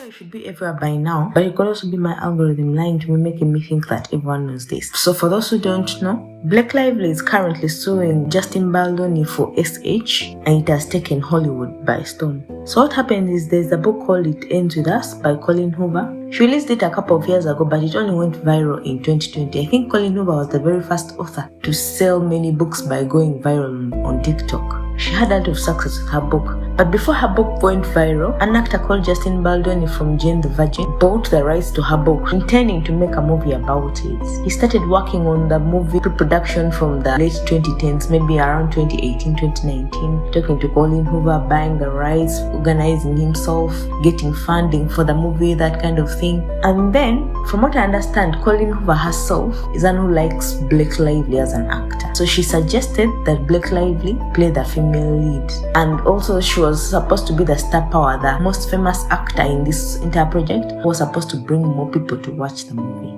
it should be everywhere by now, but it could also be my algorithm lying to me, making me think that everyone knows this. So for those who don't know, Blake Lively is currently suing Justin Baldoni for SH, and it has taken Hollywood by storm. So what happened is there's a book called It Ends With Us by Colin Hoover. She released it a couple of years ago, but it only went viral in 2020. I think Colin Hoover was the very first author to sell many books by going viral on TikTok. She had a lot of success with her book. But before her book went viral, an actor called Justin Baldoni from Jane the Virgin bought the rights to her book, intending to make a movie about it. He started working on the movie pre-production from the late 2010s, maybe around 2018, 2019, talking to Colin Hoover, buying the rights, organizing himself, getting funding for the movie, that kind of thing. And then, from what I understand, Colin Hoover herself is one who likes Blake Lively as an actor. So she suggested that Blake Lively play the female lead. And also she was supposed to be the star power, the most famous actor in this entire project, who was supposed to bring more people to watch the movie.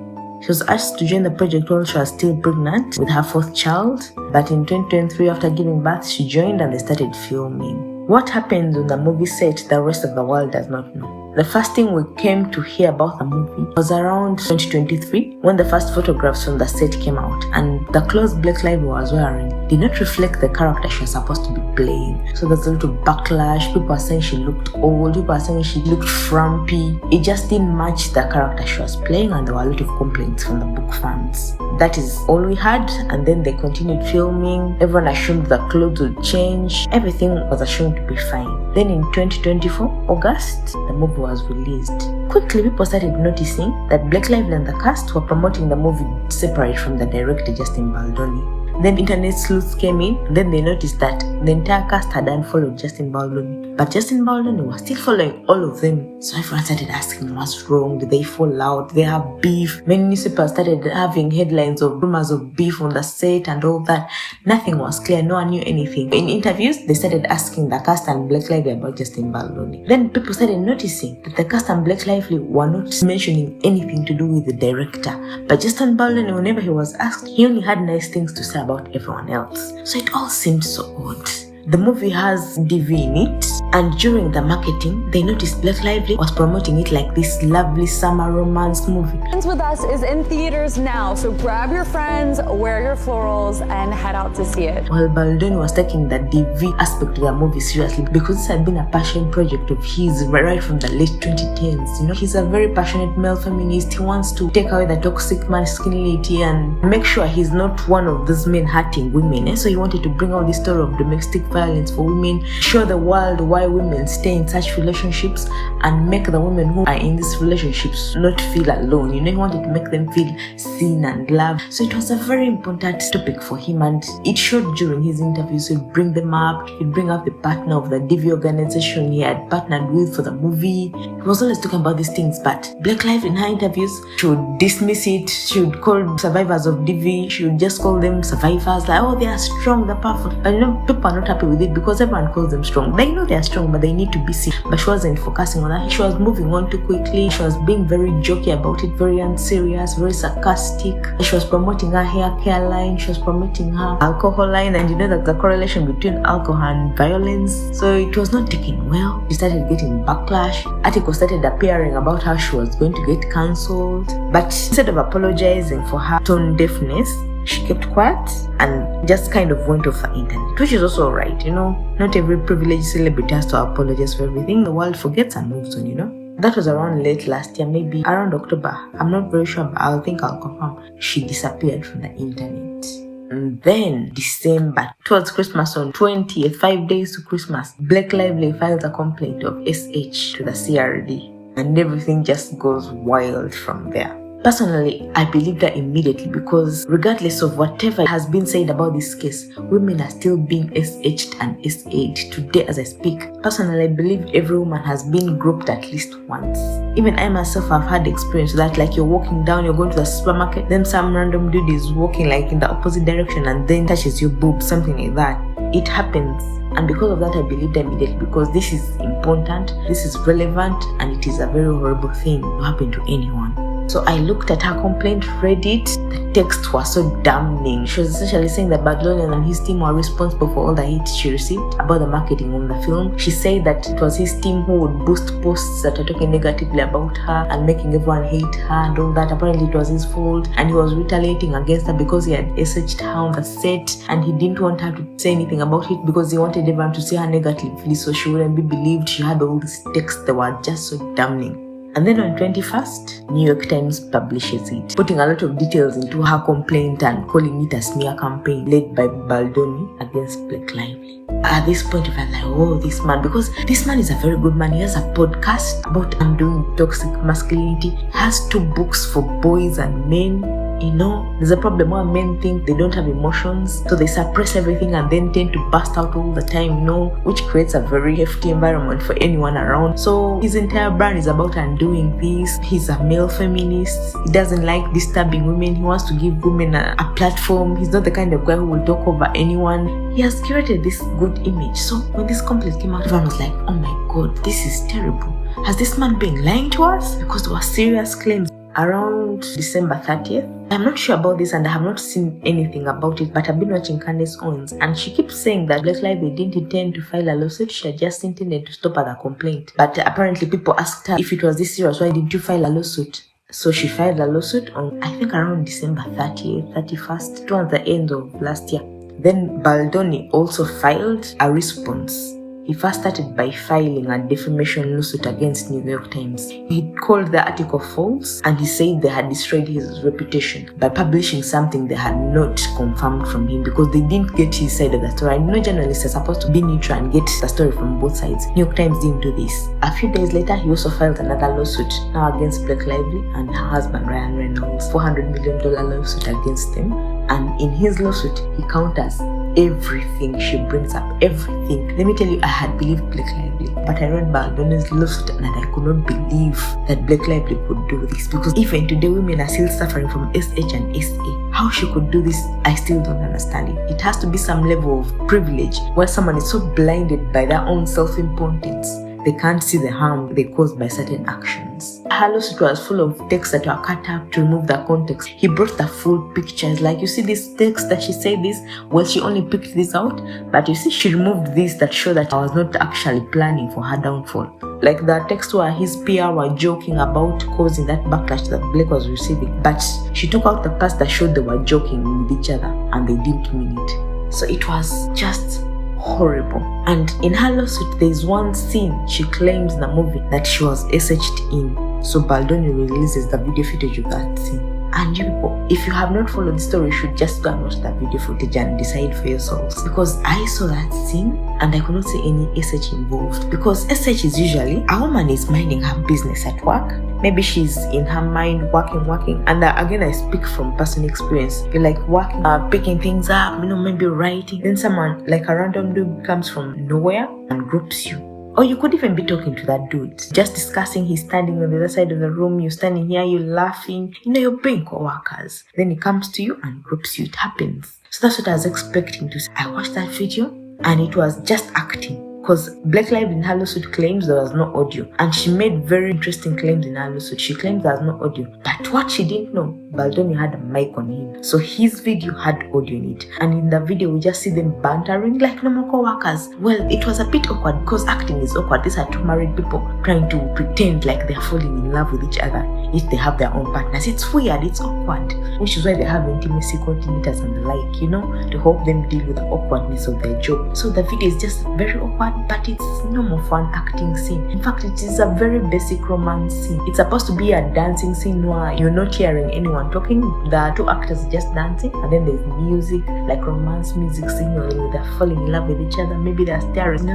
She was asked to join the project while she was still pregnant with her fourth child, but in 2023, after giving birth, she joined and they started filming. What happened on the movie set, the rest of the world does not know. The first thing we came to hear about the movie was around 2023, when the first photographs from the set came out, and the clothes Blake Lively was wearing did not reflect the character she was supposed to be playing. So there's a little backlash. People are saying she looked old, people are saying she looked frumpy. It just didn't match the character she was playing, and there were a lot of complaints from the book fans. That is all we had, and then they continued filming. Everyone assumed the clothes would change. Everything was assumed to be fine. Then in 2024, August, the movie was released. Quickly, people started noticing that Blake Lively and the cast were promoting the movie separate from the director, Justin Baldoni. Then internet sleuths came in, and then they noticed that the entire cast had unfollowed Justin Baldoni. But Justin Baldoni was still following all of them. So everyone started asking, what's wrong? Did they fall out? Did they have beef? Many newspapers started having headlines of rumors of beef on the set and all that. Nothing was clear. No one knew anything. In interviews, they started asking the cast and Blake Lively about Justin Baldoni. Then people started noticing that the cast and Blake Lively were not mentioning anything to do with the director. But Justin Baldoni, whenever he was asked, he only had nice things to say about everyone else. So it all seemed so odd. The movie has DV in it, and during the marketing, they noticed Blake Lively was promoting it like this lovely summer romance movie. Ends With Us is in theaters now, so grab your friends, wear your florals, and head out to see it. While Baldoni was taking the DV aspect of the movie seriously, because this had been a passion project of his right from the late 2010s. You know, he's a very passionate male feminist. He wants to take away the toxic masculinity and make sure he's not one of those men hurting women. So he wanted to bring out this story of domestic violence for women, show the world why women stay in such relationships, and make the women who are in these relationships not feel alone. You know, he wanted to make them feel seen and loved. So it was a very important topic for him, and it showed during his interviews. He'd bring them up, he'd bring up the partner of the DV organization he had partnered with for the movie. He was always talking about these things, but Blake Lively in her interviews, she would dismiss it. She would call survivors of DV, she would just call them survivors, like, oh, they are strong, they're powerful. But you know, people are not happy with it because everyone calls them strong. They know they are strong, but they need to be seen. But she wasn't focusing on that. She was moving on too quickly. She was being very jokey about it, very unserious, very sarcastic. She was promoting her hair care line. She was promoting her alcohol line, and you know that the correlation between alcohol and violence. So it was not taken well. She started getting backlash. Articles started appearing about how she was going to get cancelled. But instead of apologizing for her tone deafness, she kept quiet and just kind of went off the internet, which is also alright, you know. Not every privileged celebrity has to apologize for everything. The world forgets and moves on, you know. That was around late last year, maybe around October. I'm not very sure, but I'll confirm. She disappeared from the internet. And then December, towards Christmas on 20th, 5 days to Christmas, Blake Lively files a complaint of SH to the CRD. And everything just goes wild from there. Personally, I believed her immediately because regardless of whatever has been said about this case, women are still being SH'd and SA'd today as I speak. Personally, I believe every woman has been groped at least once. Even I myself have had experience with that, like you're walking down, you're going to the supermarket, then some random dude is walking like in the opposite direction and then touches your boob, something like that. It happens. And because of that, I believed her immediately because this is important, this is relevant, and it is a very horrible thing to happen to anyone. So I looked at her complaint, read it. The text was so damning. She was essentially saying that Baldoni and his team were responsible for all the hate she received about the marketing on the film. She said that it was his team who would boost posts that are talking negatively about her and making everyone hate her and all that. Apparently it was his fault, and he was retaliating against her because he had SH'd her on the set, and he didn't want her to say anything about it because he wanted everyone to see her negatively so she wouldn't be believed. She had all these texts that were just so damning. And then on 21st, New York Times publishes it, putting a lot of details into her complaint and calling it a smear campaign led by Baldoni against Blake Lively. At this point, we were like, oh, this man, because this man is a very good man. He has a podcast about undoing toxic masculinity. He has 2 books for boys and men. You know, there's a problem where men think they don't have emotions, so they suppress everything and then tend to burst out all the time, you know, which creates a very hefty environment for anyone around. So his entire brand is about undoing this. He's a male feminist. He doesn't like disturbing women. He wants to give women a platform. He's not the kind of guy who will talk over anyone. He has curated this good image. So when this complaint came out, everyone was like, oh my god, this is terrible. Has this man been lying to us? Because there were serious claims. Around December 30th. I'm not sure about this and I have not seen anything about it, but I've been watching Candace Owens and she keeps saying that Blake Lively didn't intend to file a lawsuit. She had just intended to stop at the complaint. But apparently people asked her, if it was this serious, why didn't you file a lawsuit? So she filed a lawsuit on, I think, around December 30th, 31st, towards the end of last year. Then Baldoni also filed a response. He first started by filing a defamation lawsuit against New York Times. He called the article false and he said they had destroyed his reputation by publishing something they had not confirmed from him because they didn't get his side of the story. I know journalists are supposed to be neutral and get the story from both sides. New York Times didn't do this. A few days later, he also filed another lawsuit, now against Blake Lively and her husband Ryan Reynolds, $400 million lawsuit against them. And in his lawsuit, he counters everything she brings up, everything. Let me tell you, I had believed Blake Lively, but I read Baldoni's lawsuit and I could not believe that Blake Lively could do this, because even today women are still suffering from SH and SA. How she could do this, I still don't understand it. It has to be some level of privilege where someone is so blinded by their own self-importance they can't see the harm they caused by certain actions. Her lawsuit was full of texts that were cut up to remove the context. He brought the full pictures. Like, you see this text that she said this? Well, she only picked this out. But you see, she removed this that showed that I was not actually planning for her downfall. Like the text where his PR were joking about causing that backlash that Blake was receiving. But she took out the parts that showed they were joking with each other and they didn't mean it. So it was just horrible. And in her lawsuit, there is one scene she claims in the movie that she was SH'd in. So Baldoni releases the video footage of that scene. And you people, if you have not followed the story, you should just go and watch that video footage and decide for yourselves. Because I saw that scene and I could not see any SH involved. Because SH is usually a woman is minding her business at work. Maybe she's in her mind working. And again, I speak from personal experience. You're like working, picking things up, maybe writing. Then someone, like a random dude, comes from nowhere and groups you. Or you could even be talking to that dude, just discussing. He's standing on the other side of the room, you're standing here, you're laughing, you're being co-workers. Then he comes to you and groups you. It happens. So that's what I was expecting to see. I watched that video and it was just acting. Because Blake Lively in her lawsuit claims there was no audio. And she made very interesting claims in her lawsuit. She claims there was no audio. But what she didn't know, Baldoni had a mic on him. So his video had audio in it. And in the video, we just see them bantering like normal co-workers. Well, it was a bit awkward because acting is awkward. These are two married people trying to pretend like they're falling in love with each other if they have their own partners. It's weird, it's awkward. Which is why they have intimacy coordinators and the like, to help them deal with the awkwardness of their job. So the video is just very awkward, but it's normal for an acting scene. In fact, it is a very basic romance scene. It's supposed to be a dancing scene where you're not hearing anyone talking. The two actors just dancing, and then there's music, like romance music scene where they're falling in love with each other. Maybe they're staring,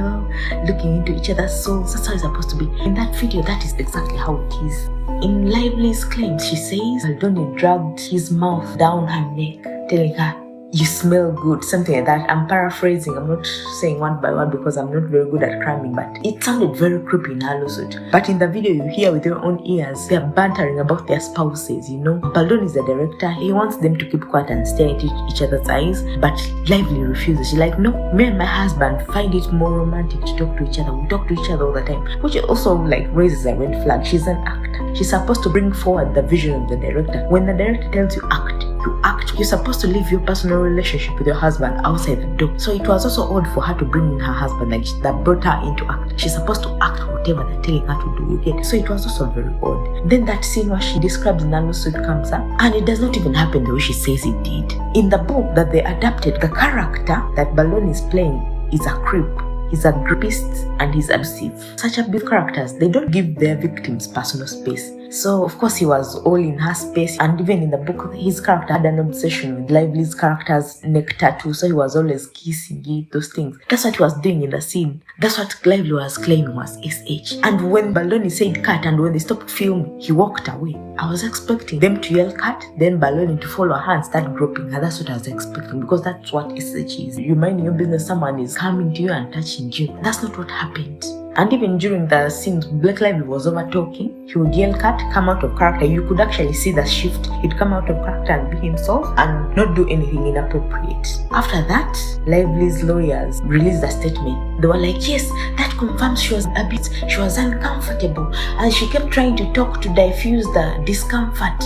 looking into each other's souls. That's how it's supposed to be. In that video, that is exactly how it is. In Lively's claims, she says Baldoni dragged his mouth down her neck, telling her, you smell good, something like that. I'm paraphrasing, I'm not saying word by word because I'm not very good at cramming, but it sounded very creepy in her lawsuit. But in the video you hear with your own ears, they're bantering about their spouses, you know. Baldoni is the director, he wants them to keep quiet and stare into each other's eyes, but Lively refuses. She's like, no, me and my husband find it more romantic to talk to each other. We talk to each other all the time, which also like raises a red flag. She's an actor. She's supposed to bring forward the vision of the director. When the director tells you act, you act. You're supposed to leave your personal relationship with your husband outside the door. So it was also odd for her to bring in her husband, like that brought her into act. She's supposed to act whatever they're telling her to do, you get? So it was also very odd. Then that scene where she describes in her lawsuit comes up, and it does not even happen the way she says it did. In the book that they adapted, the character that Baldoni is playing is a creep. He's a rapist and he's abusive. Such abuse characters, they don't give their victims personal space. So of course he was all in her space, and even in the book his character had an obsession with Lively's character's neck tattoo, so he was always kissing it, those things. That's what he was doing in the scene. That's what Lively was claiming was SH. And when Baldoni said cut and when they stopped filming, he walked away. I was expecting them to yell cut, then Baldoni to follow her and start groping her. That's what I was expecting, because that's what SH is. You minding your business, someone is coming to you and touching you. That's not what happened. And even during the scenes, Black Lively was over talking. He would yell cut, come out of character. You could actually see the shift. He'd come out of character and be himself and not do anything inappropriate. After that, Lively's lawyers released a statement. They were like, yes, that confirms she was a bit, she was uncomfortable, and she kept trying to talk to diffuse the discomfort.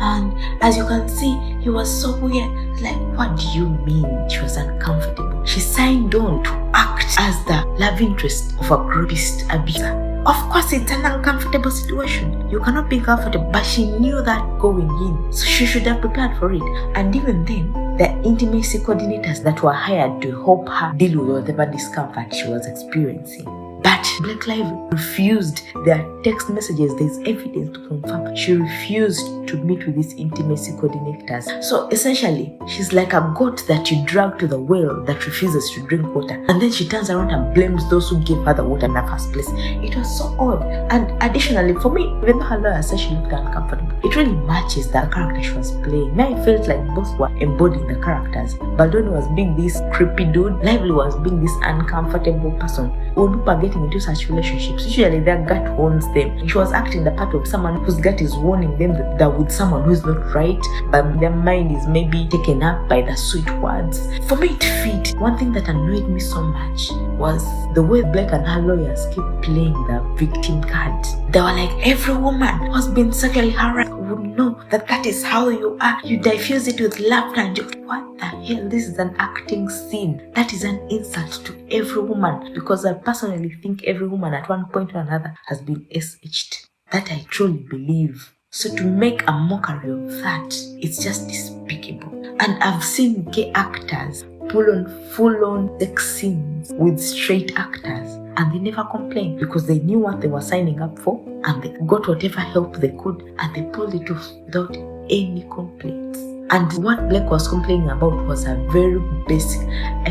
And as you can see, he was so weird. Like, what do you mean she was uncomfortable? She signed on to act as the love interest of a rapist abuser. Of course, it's an uncomfortable situation. You cannot be comfortable, but she knew that going in, so she should have prepared for it. And even then, the intimacy coordinators that were hired to help her deal with whatever discomfort she was experiencing. But Black Lively refused their text messages. There's evidence to confirm. She refused to meet with these intimacy coordinators. So essentially, she's like a goat that you drag to the well that refuses to drink water. And then she turns around and blames those who gave her the water in the first place. It was so odd. And additionally, for me, even though her lawyer said she looked uncomfortable, it really matches the character she was playing. Now it felt like both were embodying the characters. Baldoni was being this creepy dude. Lively was being this uncomfortable person. When people are getting into such relationships, usually their gut warns them. She was acting the part of someone whose gut is warning them that they're with someone who's not right, but their mind is maybe taken up by the sweet words. For me, it fit. One thing that annoyed me so much was the way Black and her lawyers keep playing the victim card. They were like, every woman who has been sexually harassed would know that that is how you are. You diffuse it with laughter and joke. What the hell? This is an acting scene. That is an insult to every woman, because I personally think every woman at one point or another has been SH'd. That I truly believe. So to make a mockery of that, it's just despicable. And I've seen gay actors pull on full-on sex scenes with straight actors, and they never complained because they knew what they were signing up for, and they got whatever help they could, and they pulled it off without any complaints. And what Black was complaining about was a very basic.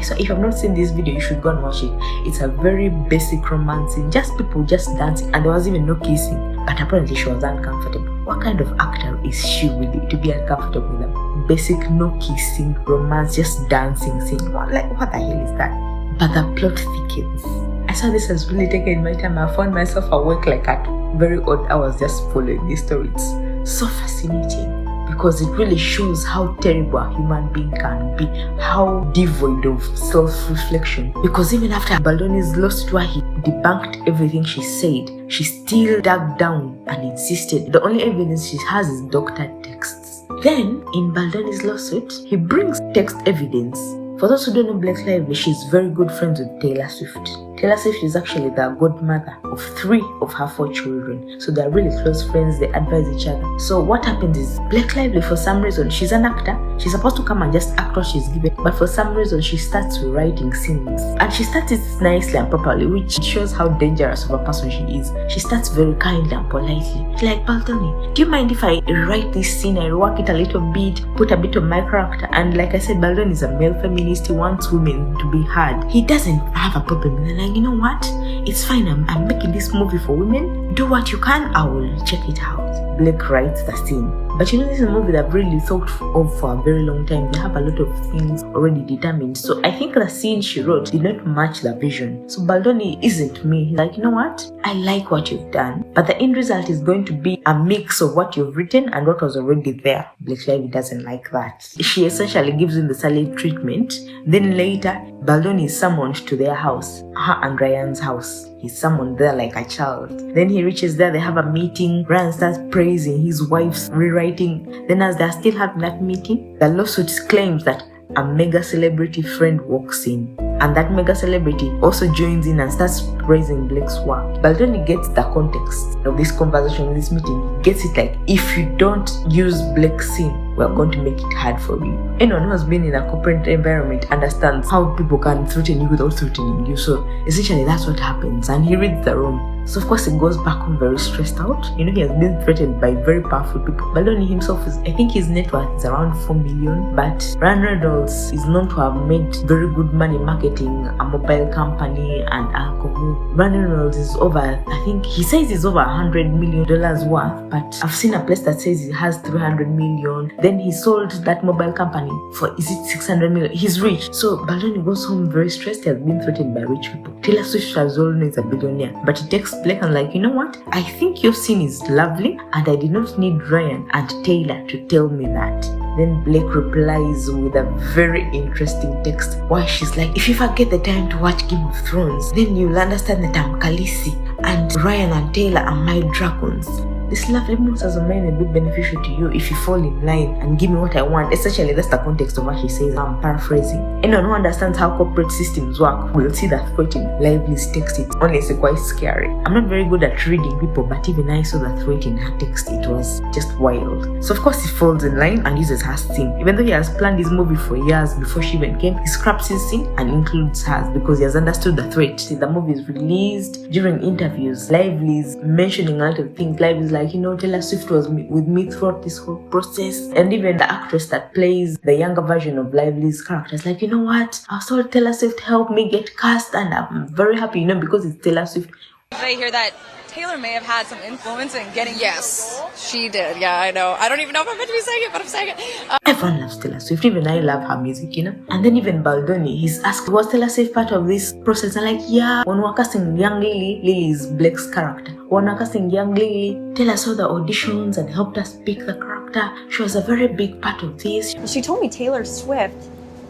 So if you have not seen this video, you should go and watch it. It's a very basic romance scene, just people just dancing, and there was even no kissing. But apparently she was uncomfortable. What kind of actor is she really to be uncomfortable with a basic no kissing romance, just dancing scene? What the hell is that? But the plot thickens. I saw this has really taken my time. I found myself awake like at very odd hours just following this story. It's so fascinating, because it really shows how terrible a human being can be, how devoid of self-reflection. Because even after Baldoni's lawsuit where he debunked everything she said, she still dug down and insisted. The only evidence she has is doctored texts. Then, in Baldoni's lawsuit, he brings text evidence. For those who don't know Black Lively, she's very good friends with Taylor Swift. Taylor Swift is actually the godmother of 3 of her 4 children. So they're really close friends, they advise each other. So what happens is, Black Lively, for some reason, she's an actor. She's supposed to come and just act what she's given. But for some reason, she starts writing scenes. And she starts it nicely and properly, which shows how dangerous of a person she is. She starts very kindly and politely. She's like, Baldoni, do you mind if I write this scene, I rework it a little bit, put a bit of my character? And like I said, Baldoni is a male feminist. He wants women to be heard. He doesn't have a problem with it. You know what? It's fine. I'm making this movie for women. Do what you can. I will check it out. Blake writes the scene. But you know, this is a movie that I've really thought of for a very long time. They have a lot of things already determined. So I think the scene she wrote did not match the vision. So Baldoni isn't me. He's like, you know what? I like what you've done, but the end result is going to be a mix of what you've written and what was already there. Blake Lively doesn't like that. She essentially gives him the silent treatment. Then later, Baldoni is summoned to their house, her and Ryan's house. He's summoned there like a child. Then he reaches there, they have a meeting. Ryan starts praising his wife's rewriting. Then as they're still having that meeting, the lawsuit claims that a mega celebrity friend walks in. And that mega celebrity also joins in and starts praising Blake's work. Baldoni gets the context of this conversation, this meeting. He gets it like, if you don't use Blake's scene, we're going to make it hard for you. Anyone who has been in a corporate environment understands how people can threaten you without threatening you. So essentially that's what happens. And he reads the room. So of course he goes back home very stressed out. You know, he has been threatened by very powerful people. Baldoni himself is, I think his net worth is around 4 million. But Reynolds is known to have made very good money marketing a mobile company and alcohol. Reynolds is over, I think he says he's over $100 million worth. But I've seen a place that says he has 300 million. Then he sold that mobile company for, is it 600 million? He's rich. So Baldoni goes home very stressed. He has been threatened by rich people. Taylor Swift as well is a billionaire. But he takes Blake and like, you know what? I think your scene is lovely and I did not need Ryan and Taylor to tell me that. Then Blake replies with a very interesting text why she's like, if you ever get the time to watch Game of Thrones, then you'll understand that I'm Khaleesi and Ryan and Taylor are my dragons. This lovely monsters of mine will be beneficial to you if you fall in line and give me what I want. Essentially, that's the context of what she says. I'm paraphrasing. Anyone who understands how corporate systems work will see that threatening Lively's text. It's honestly quite scary. I'm not very good at reading people, but even I saw that threat in her text. It was just wild. So of course he falls in line and uses her scene. Even though he has planned his movie for years before she even came, he scraps his scene and includes hers because he has understood the threat. See, the movie is released during interviews. Lively's mentioning a lot of things. Lively's like, you know, Taylor Swift was with me throughout this whole process. And even the actress that plays the younger version of Lively's character is like, you know what? I saw Taylor Swift help me get cast and I'm very happy, you know, because it's Taylor Swift. I hear that Taylor may have had some influence in getting Yes, she did. Yeah, I know. I don't even know if I'm meant to be saying it, but I'm saying it. Everyone loves Taylor Swift. Even I love her music, you know. And then even Baldoni, he's asked, was Taylor Swift part of this process? And like, yeah, when we're casting young Lily, Lily is Blake's character. When we're casting young Lily, Taylor saw the auditions and helped us pick the character. She was a very big part of this. She told me Taylor Swift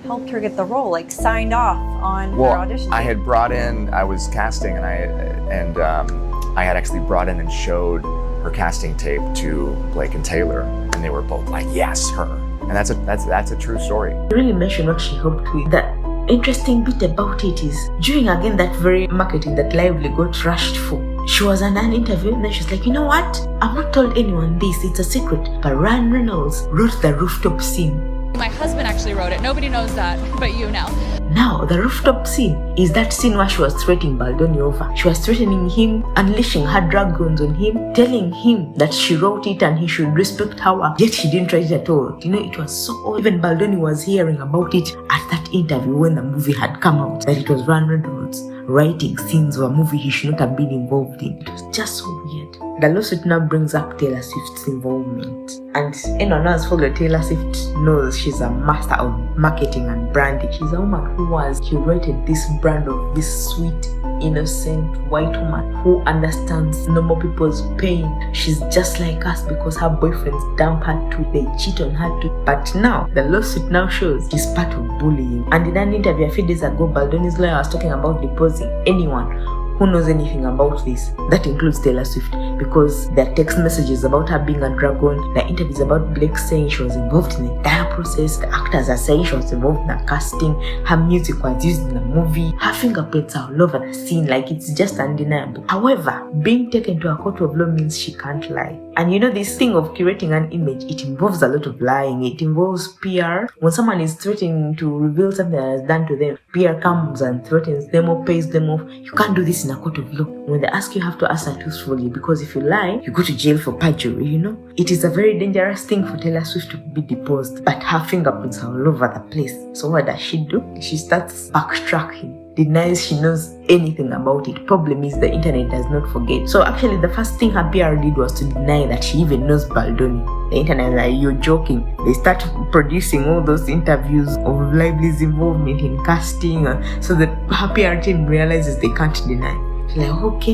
helped her get the role, like signed off on her audition. I had brought in, I was casting and I had actually brought in and showed her casting tape to Blake and Taylor, and they were both like, yes, her. And that's a true story. She really mentioned what she helped with. The interesting bit about it is, during again that very marketing that Lively got rushed for, she was in an interview and then she's like, you know what? I've not told anyone this, it's a secret. But Ryan Reynolds wrote the rooftop scene. My husband actually wrote it. Nobody knows that, but you now. Now, the rooftop scene is that scene where she was threatening Baldoni over. She was threatening him, unleashing her dragons on him, telling him that she wrote it and he should respect her work. Yet she didn't write it at all. You know, it was so odd. Even Baldoni was hearing about it at that interview when the movie had come out, that it was Ryan Reynolds writing scenes of a movie he should not have been involved in. It was just so weird. The lawsuit now brings up Taylor Swift's involvement. And anyone who has followed Taylor Swift knows she's a master of marketing and branding. She's a woman who has curated this brand of this sweet, innocent white woman who understands normal people's pain. She's just like us because her boyfriends dump her too. They cheat on her too. But now, the lawsuit now shows she's part of bullying. And in an interview a few days ago, Baldoni's lawyer was talking about deposing anyone who knows anything about this. That includes Taylor Swift, because there are text messages about her being a dragon, there are interviews about Blake saying she was involved in the entire process, the actors are saying she was involved in the casting, her music was used in the movie, her fingerprints are all over the scene, like it's just undeniable. However, being taken to a court of law means she can't lie. And you know, this thing of curating an image, it involves a lot of lying. It involves PR. When someone is threatening to reveal something that is done to them, PR comes and threatens them or pays them off. You can't do this in a court of law. When they ask you have to answer truthfully, because if you lie, you go to jail for perjury, you know. It is a very dangerous thing for Taylor Swift to be deposed, but her fingerprints are all over the place. So what does she do? She starts backtracking. denies she knows anything about it. Problem is the internet does not forget. So actually the first thing her PR did was to deny that she even knows Baldoni. The internet, like, you're joking. They start producing all those interviews of Lively's involvement in casting, so that her PR team realizes they can't deny. She's like, okay,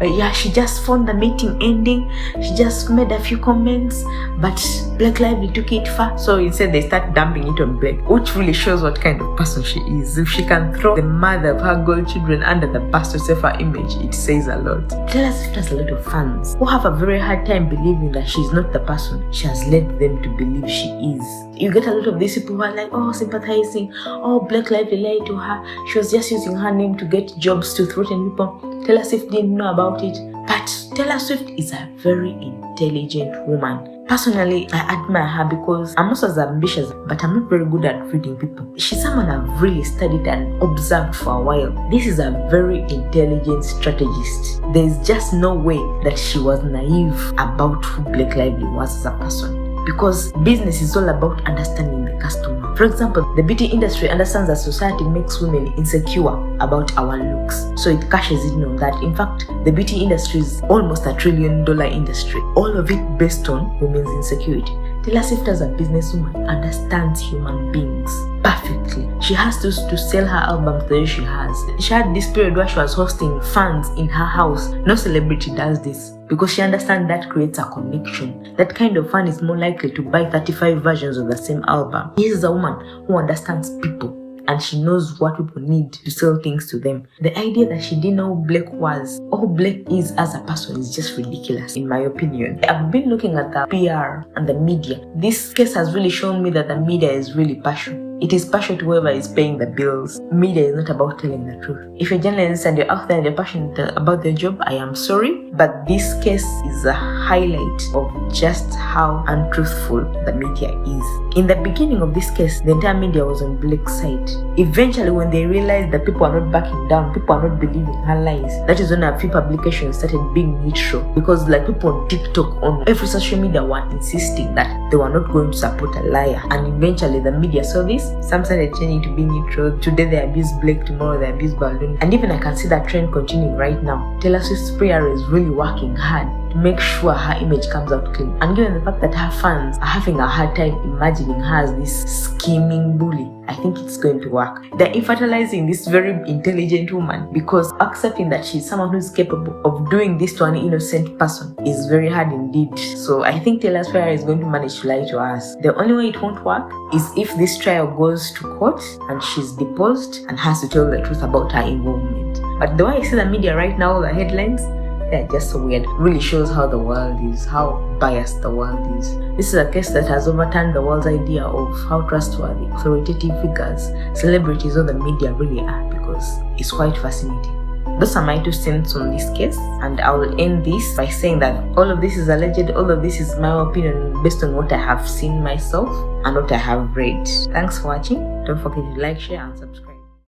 yeah, she just found the meeting ending. She just made a few comments, but Black Lively took it far. So instead, they start dumping it on Black, which really shows what kind of person she is. If she can throw the mother of her girl children under the bus to save her image, it says a lot. Taylor Swift has a lot of fans who have a very hard time believing that she's not the person she has led them to believe she is. You get a lot of these people who are like, oh, sympathizing, oh, Black Lively lied to her. She was just using her name to get jobs to threaten people. Taylor Swift didn't know about it. But Taylor Swift is a very intelligent woman. Personally, I admire her because I'm also as ambitious, but I'm not very good at reading people. She's someone I've really studied and observed for a while. This is a very intelligent strategist. There's just no way that she was naive about who Black Lively was as a person. Because business is all about understanding the customer. For example, the beauty industry understands that society makes women insecure about our looks, so it cashes in on that. In fact, the beauty industry is almost $1 trillion industry, all of it based on women's insecurity. Taylor Swift, as a businesswoman, understands human beings perfectly. She has to sell her albums the way she has. She had this period where she was hosting fans in her house. No celebrity does this, because she understands that creates a connection. That kind of fan is more likely to buy 35 versions of the same album. This is a woman who understands people, and she knows what people need to sell things to them. The idea that she didn't know who Blake was or who Blake is as a person is just ridiculous, in my opinion. I've been looking at the PR and the media. This case has really shown me that the media is really partial. It is partial to whoever is paying the bills. Media is not about telling the truth. If you're a journalist and you're out there and you're passionate about the job, I am sorry, but this case is a highlight of just how untruthful the media is. In the beginning of this case, the entire media was on Blake's side. Eventually, when they realized that people are not backing down, people are not believing her lies, that is when a few publications started being neutral. Because like people on TikTok, on every social media, were insisting that they were not going to support a liar. And eventually the media saw this. Some started changing to be neutral. Today they abuse Blake, tomorrow they abuse Baldoni. And even I can see that trend continuing right now. Taylor Swift's PR is really working hard to make sure her image comes out clean. And given the fact that her fans are having a hard time imagining her as this scheming bully, I think it's going to work. They're infantilizing this very intelligent woman, because accepting that she's someone who's capable of doing this to an innocent person is very hard indeed. So I think Taylor's PR is going to manage to lie to us. The only way it won't work is if this trial goes to court and she's deposed and has to tell the truth about her involvement. But the way I see the media right now, the headlines, they're just so weird. Really shows how the world is, how biased the world is. This is a case that has overturned the world's idea of how trustworthy authoritative figures, celebrities, or the media really are, because it's quite fascinating. Those are my 2 cents on this case, and I will end this by saying that all of this is alleged, all of this is my opinion based on what I have seen myself and what I have read. Thanks for watching. Don't forget to like, share, and subscribe.